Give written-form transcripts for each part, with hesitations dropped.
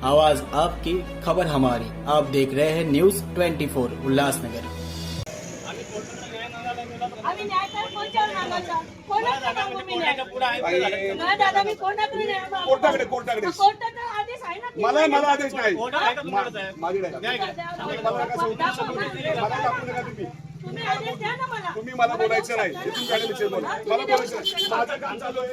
आवाज आपकी, खबर हमारी। आप देख रहे हैं न्यूज 24 उल्लासनगर। आम्ही न्याय तर कोणावर मागायचा? कोणाकडे मागू मी न्याय? नाही दादा, मी कोणाकडे न्याय मागू? कोर्टाचा आदेश आहे ना? मला आदेश नाही. तुम्ही आदेश द्या ना मला. तुम्ही मला बोलायचं नाही. इथून गाडी विषय बोला. मला बोलायचं नाही. माझं काम चालू आहे.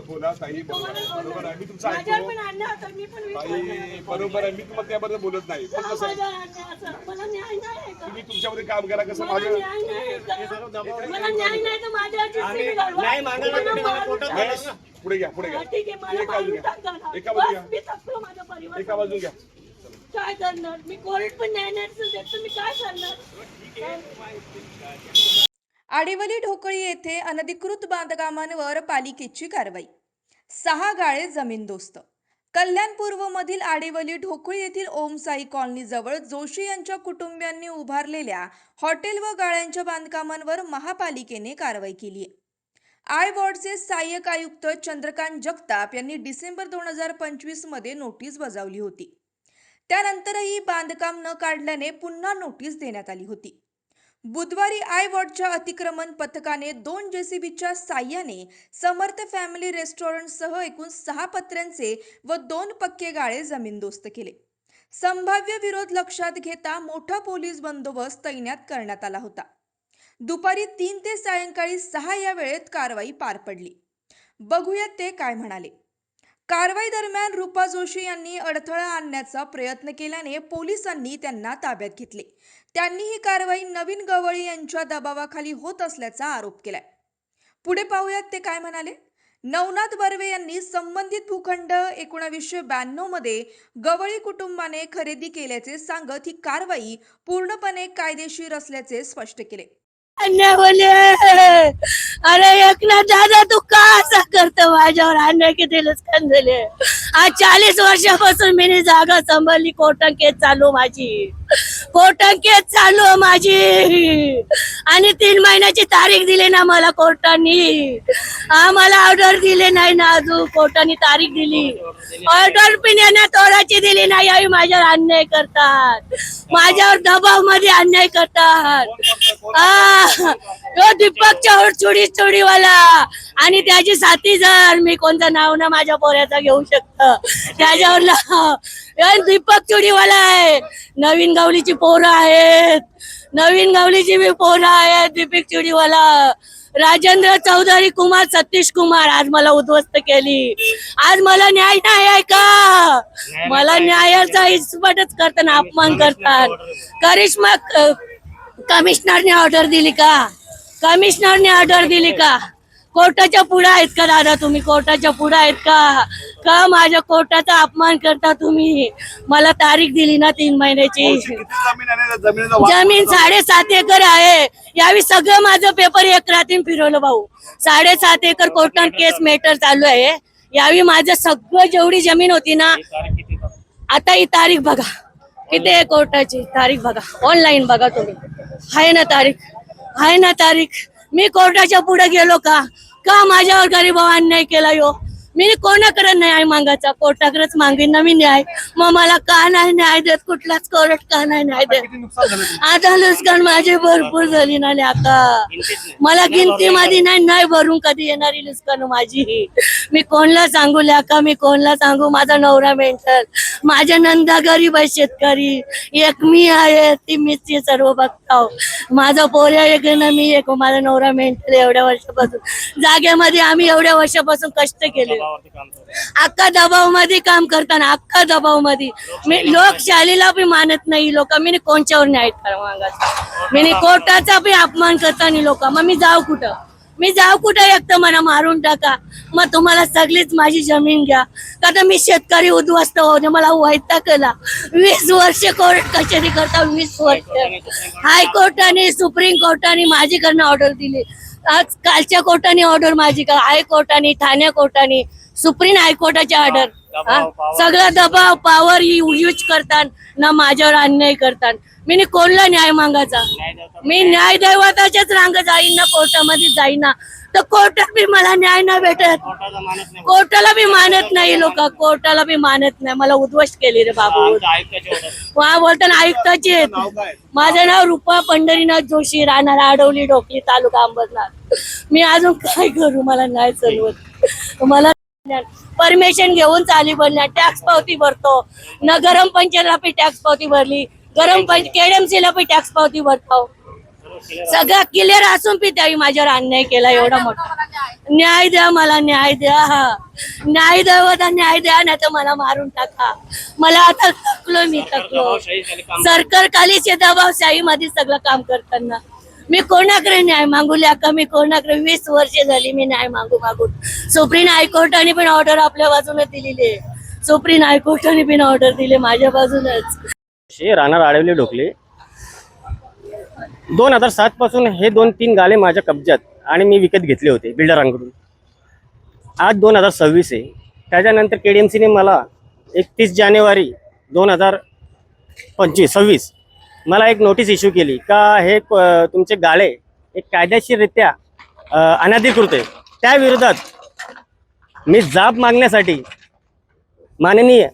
बोला ताई, बरोबर आहे. मी तुमचं माझ्यावर पण ऐकतो. अन्याय होतो, मी पण ताई बरोबर आहे. मी तुम्हाला त्याबद्दल बोलत नाही. पण कसं आहे, माझ्यावर अन्याय असं. मला न्याय नाही आहे का? तुम्ही तुमच्यामध्ये काम करा. कसं मला माझं न्याय नाही आहे का? मला न्याय नाही तर माझ्यावरची सील घालवा. न्याय मागायला मला तुम्ही मारून कोर्टात टाका. गेलात ना? पुढे घ्या, पुढे घ्या. हा, ठीक आहे, मला एका बाजू मारून घ्या. टाका ना. एका बाजू बस, घ्या. मी थकलो, माझा परिवार एका बाजू घ्या. काय करणार? मी कोर्ट पण न्याय नाही देत, तर मी काय करणार? आडिवली ढोकळी येथे अनधिकृत बांधकामांवर पालिकेची कारवाई. 6 गाळे जमीनदोस्त. कल्याण पूर्वमधील आडिवली ढोकळी येथील ओमसाई कॉलनी जवळ जोशी यांच्या कुटुंबियांनी उभारलेल्या हॉटेल व गाळ्यांच्या बांधकामांवर महापालिकेने कारवाई केली आहे. आय वॉर्डचे सहाय्यक आयुक्त चंद्रकांत जगताप यांनी डिसेंबर 2025 मध्ये नोटीस बजावली होती. त्यानंतरही बांधकाम न काढल्याने पुन्हा नोटीस देण्यात आली होती. बुधवारी आय वॉर्डच्या अतिक्रमण पथकाने 2 जेसीबीच्या साह्याने समर्थ फॅमिली रेस्टॉरंटसह एकूण 6 पत्र्यांचे व 2 पक्के गाळे जमीनदोस्त केले. संभाव्य विरोध लक्षात घेता मोठा पोलीस बंदोबस्त तैनात करण्यात आला होता. दुपारी 3 ते सायंकाळी 6 या वेळेत कारवाई पार पडली. बघूयात ते काय म्हणाले. कारवाई दरम्यान रूपा जोशी यांनी अडथळा आणण्याचा प्रयत्न केल्याने पोलिसांनी त्यांना ताब्यात घेतले. त्यांनी ही कारवाई नवीन गवळी यांच्या दबावाखाली होत असल्याचा आरोप केलाय. पुढे पाहूयात ते काय म्हणाले. नवनाथ बर्वे यांनी संबंधित भूखंड 1992 मध्ये गवळी कुटुंबाने खरेदी केल्याचे सांगत ही कारवाई पूर्णपणे कायदेशीर असल्याचे स्पष्ट केले. अन्याय बोले, अरे एकनाथ दादा तू का असा करतो माझ्यावर? अन्याय किती लचकन झाले. आज 40 वर्षापासून मी जागा सांभाळली. कोर्टात केस चालू माझी, कोर्टात केस चालू माझी, आणि 3 महिन्याची तारीख दिली ना मला कोर्टाने. आम्हाला ऑर्डर दिले नाही ना, अजून कोर्टाने तारीख दिली. ऑर्डर पिण्याने तोडाची दिली नाही. आई माझ्यावर अन्याय करतात, माझ्यावर दबाव मध्ये अन्याय करतात. तो दीपक चोडीवाला आणि त्याची साथी. जर मी कोणतं नाव ना माझ्या पोऱ्याचा घेऊ शकतो त्याच्यावर. दीपक चोडीवाला आहे. नवीन गावलीची पोरं आहेत, नवीन गावलीची बी पोरं आहेत. दीपक चोडीवाला, राजेंद्र चौधरी कुमार, सतीश कुमार आज मला उद्ध्वस्त केली. आज मला न्याय नाही आहे का? मला न्यायाचा इस्पटच करताना अपमान करतात. करिश्मा कमिशनरने ऑर्डर दिली का? कमिशनरने ऑर्डर दिली का? कोर्टाच्या पुढे आहेत का दादा तुम्ही? कोर्टाच्या पुढे आहेत का? का माझ्या कोर्टाचा अपमान करता तुम्ही? मला तारीख दिली ना 3 महिन्याची. जमीन 7.5 एकर आहे. यावेळी सगळं माझं पेपर 1 रात्री फिरवलं भाऊ. 7.5 एकर कोर्टात केस मॅटर चालू आहे. यावेळी माझं सगळं जेवढी जमीन होती ना, आता ही तारीख बघा किती आहे कोर्टाची तारीख बघा. ऑनलाईन बघा तुम्ही. आहे ना तारीख, आहे ना तारीख. मी कोर्टाच्या पुढे गेलो का? माझ्यावर गरीबावर अन्याय केला यो? मी कोणाकडे न्याय मागायचा? कोर्टाकडेच मागेन ना मी न्याय. मग मला का नाही न्याय देत? कुठलाच कोर्ट का नाही न्याय देत? आता नुकसान माझी भरपूर झाली ना आता. मला गिनतीमध्ये नाही भरून कधी येणारी नुकसान माझी. मी कोणला सांगू का? मी कोणला सांगू? माझा नवरा मेंटल, माझ्या नंदा गरीब आहे, शेतकरी. एक मी आहे, ती मीच सर्व बघताव. माझा पोऱ्या एक ना मी एक. माझा नवरा मेंटल. एवढ्या वर्षापासून जागेमध्ये आम्ही एवढ्या वर्षापासून कष्ट केले. अख्खा दबाव मध्ये काम करताना, अख्खा दबाव मध्ये. मी लोकशाहीला बी मानत नाही लोक. मी कोणच्यावर न्याय मागायचा? मी कोर्टाचा बी अपमान करताना लोक. मग मी जाऊ कुठं? मी जाऊ कुठं? एक तर मला मारून टाका, मग तुम्हाला सगळीच माझी जमीन घ्या. का तर मी शेतकरी उद्ध्वस्त होते. मला वैतागला. 20 वर्ष कोर्ट कचेरी करता. 20 वर्ष हायकोर्टाने, सुप्रीम कोर्टाने माझीकडनं ऑर्डर दिली. आज कालच्या कोर्टाने ऑर्डर माझी का? हायकोर्टाने, ठाणे कोर्टाने सुप्रीम हायकोर्टाची ऑर्डर, सगळं दबाव पॉवर यूज करतात ना, माझ्यावर अन्याय करतात. मी कोणला न्याय मागायचा? मी न्याय दैवताच्याच रांग जाईन ना, कोर्टामध्ये जाईन ना, तर कोर्टात बी मला न्याय नाही भेटत. कोर्टाला बी मानत नाही लोक, कोर्टाला बी मानत नाही. मला उद्ध्वस्त केली रे बाबू. वा बोलताना ऐकताचे. माझं नाव रूपा पंढरीनाथ जोशी, राहणार आडवली ढोकली, तालुका अंबरनाथ. मी अजून काय करू? मला नाही चालवत. मला परमिशन घेऊन चाली बनल्या, टॅक्स पावती भरतो न, गरम पंचायतला बी टॅक्स पावती भरली, KDMC ला पण टॅक्स पावती भरतो. सगळं क्लिअर असून बी त्याही माझ्यावर अन्याय केला एवढा मोठा. न्याय द्या, मला न्याय द्या. न्याय द्यावं, न्याय द्या, नाही तर मला मारून टाका. मला आता मी थकलो. सरकार खालीच दबावशाही मध्ये सगळं काम करताना मी कोणाकडे न्याय मागूल्या का? मी कोणाकडे 20 वर्ष झाली मी न्याय मागून. सुप्रीम हायकोर्टाने पण ऑर्डर आपल्या बाजूने दिलेली आहे. सुप्रीम हायकोर्टाने पण ऑर्डर दिली माझ्या बाजूनच. राहणार आडवली ढोकले. 2007 पासून हे 2-3 गाळे माझ्या कब्जात आणि मी विकत घेतले होते बिल्डरांकडून. आज 2026 आहे. त्याच्यानंतर KDMCने मला 31 जानेवारी 2026 मला एक नोटीस इश्यू केली का हे तुमचे गाळे एक कायदेशीररित्या अनधिकृत आहे. त्या विरोधात मी जाब मागण्यासाठी माननीय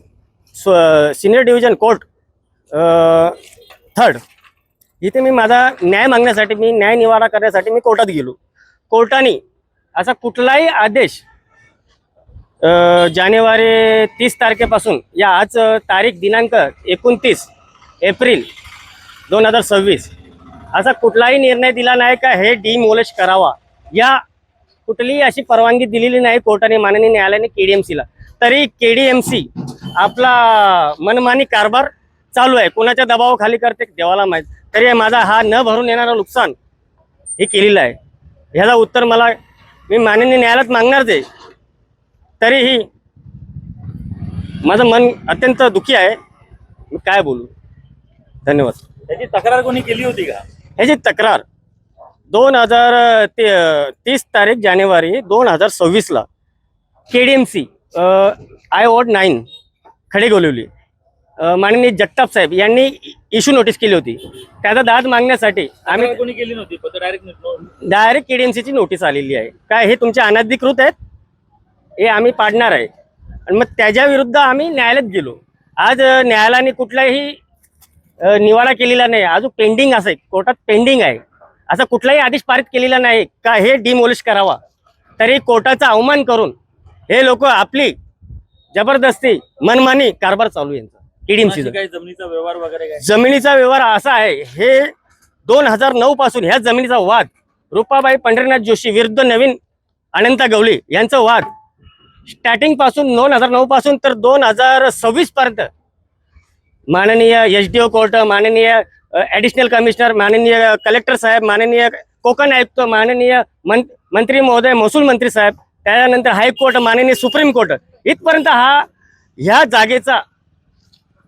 सिनियर डिव्हिजन कोर्ट 3rd इथे मी माझा न्याय मागण्यासाठी, मी न्याय निवाडा करण्यासाठी मी कोर्टात गेलो. कोर्टाने असा कुठलाही आदेश जानेवारी 30 तारखेपासून या आज तारीख दिनांक 29 एप्रिल 2026 असा कुठलाही निर्णय दिला नाही का हे डिमोलिश करावा. या कुठलीही अशी परवानगी दिलेली नाही कोर्टाने, माननीय न्यायालयाने KDMCला. तरी KDMC आपला मनमानी कारभार चालू आहे. कोणाच्या दबावाखाली करते देवाला माहीत. तरी माझा हा न भरून येणारा नुकसान हे केलेलं आहे. ह्याचा उत्तर मी माननीय न्यायालयात मागणारच आहे. तरीही माझं मन अत्यंत दुःखी आहे. मी काय बोलू. धन्यवाद. त्याची तक्रार कोणी केली होती का? ह्याची तक्रार 30 तारीख जानेवारी 2026 KDMC I Ward 9 खडेगोलिवली माननीय जगताप साहेब यांनी इश्यू नोटीस केली होती. त्याचा दाद मागण्यासाठी आम्ही कोणी केली नव्हती, डायरेक्ट KDMCची नोटीस आलेली आहे. काय हे तुमचे अनधिकृत आहेत, हे आम्ही पाडणार आहे. आणि मग त्याच्या विरुद्ध आम्ही न्यायालयात गेलो. आज न्यायालयाने कुठलाही निवाडा केलेला नाही. अजून पेंडिंग असे कोर्टात पेंडिंग आहे. असा कुठलाही आदेश पारित केलेला नाही का हे डिमोलिश करावा. तरी कोर्टाचा अवमान करून हे लोक आपली जबरदस्ती मनमानी कारभार चालू यांचा KDMCचा. काही जमिनीचा व्यवहार वगैरे काय? जमिनीचा व्यवहार असा आहे, हे 2009 पासून ह्या जमिनीचा वाद रूपाबाई पंढरीनाथ जोशी विरुद्ध नवीन अनंता गवळी यांचा वाद स्टार्टिंग पासून 2009 पासून तर 2026 पर्यंत माननीय SDO कोर्ट, माननीय ॲडिशनल कमिशनर, माननीय कलेक्टर साहेब, माननीय कोकण आयुक्त, माननीय मंत्री महोदय, महसूल मंत्री साहेब, त्यानंतर हायकोर्ट, माननीय सुप्रीम कोर्ट इथपर्यंत ह्या जागेचा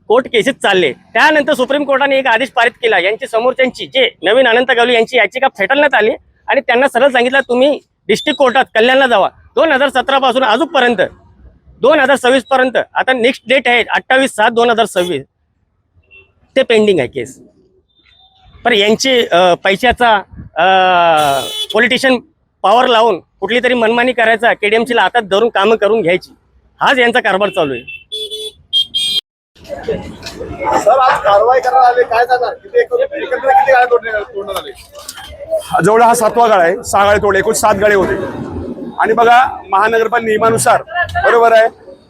कोर्ट केसेस चालले. त्यानंतर सुप्रीम कोर्टाने एक आदेश पारित केला. यांची समोरच्यांची जे नवीन अनंत गवळी यांची याचिका फेटाळण्यात आली आणि त्यांना सरळ सांगितलं तुम्ही डिस्ट्रिक्ट कोर्टात कल्याणला जावा. 2017 पासून अजूनपर्यंत 2026 पर्यंत आता नेक्स्ट डेट आहे 28/7/2026 ते पेंडिंग आहे केस. पण यांची पैशाचा पॉलिटिशियन पॉवर लावून कुठली तरी मनमानी करायचा, KDMCला हातात धरून कामं करून घ्यायची, हाच यांचा कारभार चालू आहे. सर आज कारवाई करायला आले, काय सांगणार? किती गाळे तोडण्यात आले? जवळ हा 7वा गाळा आहे. 6 गाळे तोडले, एकूण 7 गाळे होते. आणि बघा महानगरपालिका नियमानुसार बरोबर आहे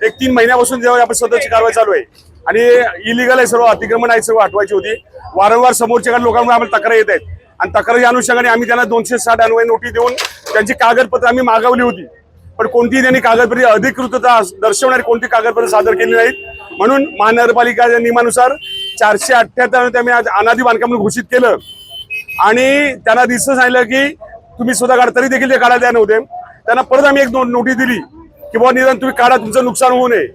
1-3 महिन्यापासून जेव्हा आपण स्वतःची कारवाई चालू आहे आणि इलिगल आहे सर्व, अतिक्रमण आहे सर्व, हटवायची होती. वारंवार समोरच्या लोकांमुळे आम्हाला तक्रार येत आहेत आणि तक्रारी अनुषंगाने आम्ही त्यांना 260 अन्वय नोटीस देऊन त्यांची कागदपत्र आम्ही मागवली होती. पण कोणतीही त्यांनी कागदपत्रे अधिकृतता दर्शवणारी कोणती कागदपत्रे सादर केली नाहीत. म्हणून महानगरपालिकेच्या नियमानुसार 478 त्यांनी आज अनाधी बांधकाम घोषित केलं आणि त्यांना दिसतं सांगितलं की तुम्ही स्वतः काढा, तरी देखील ते काढायला द्या नव्हते. त्यांना परत आम्ही एक नोटीस दिली की बाबा निदान तुम्ही काढा, तुमचं नुकसान होऊ नये.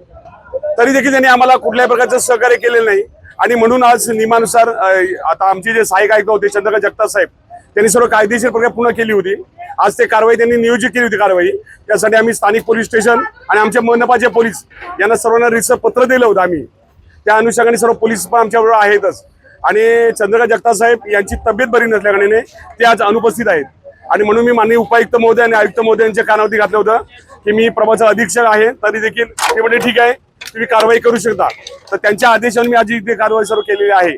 तरी देखील त्यांनी आम्हाला कुठल्याही प्रकारचं सहकार्य केलेलं नाही. आणि म्हणून आज नियमानुसार आता आमचे जे सहाय्यक आयुक्त होते चंद्रकांत जगताप साहेब त्यांनी सर्व कायदेशीर प्रक्रिया पूर्ण केली होती. आज ते कारवाई त्यांनी नियोजित केली होती कारवाई. त्यासाठी आम्ही स्थानिक पोलीस स्टेशन आणि आमचे मनपाचे पोलीस यांना सर्वांना रितसर पत्र दिलं होतं आम्ही. त्या अनुषंगाने सर्व पोलीस पण आमच्याबरोबर आहेतच. आणि चंद्रकांत जगताप साहेब यांची तब्येत बरी नसल्याकारणाने ते आज अनुपस्थित आहेत. आणि म्हणून मी माननीय उपायुक्त महोदय आणि आयुक्त महोदयांच्या कानावरती घातलं होतं की मी प्रभाचा अधीक्षक आहे, तरी देखील ते म्हणजे ठीक आहे, तुम्ही कारवाई करू शकता. तर त्यांच्या आदेशाने मी आज इथे कारवाई सर्व केलेली आहे.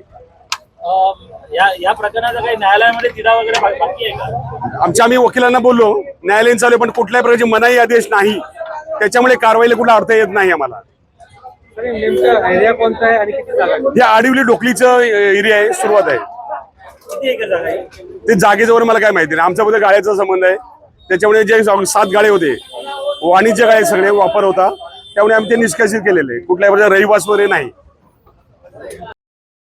या प्रकरणाचा काही न्यायालयामध्ये तिढा वगैरे बाकी आहे का? आम्ही वकिलांना बोललो, न्यायालयीन चालू आहे, पण कुठल्याही प्रकारचे मनाई आदेश नाही. त्याच्यामुळे कारवाईला कुठला अर्थ येत नाही आम्हाला. एरिया कोणता आहे आणि किती जागा आहे? हे आडिवली डोकलीचं एरिया आहे, सुरुवात आहे. किती एकर जागा आहे? ते जागेजवळ मला काय माहिती नाही. आमच्याबद्दल गाड्याचा संबंध आहे, त्याच्यामुळे जे 7 गाडे होते वाणिज्य गाळे सगळे वापर होता, त्यामुळे आम्ही ते निष्कासित केलेले, कुठल्याही प्रकारचा रहिवास वगैरे नाही.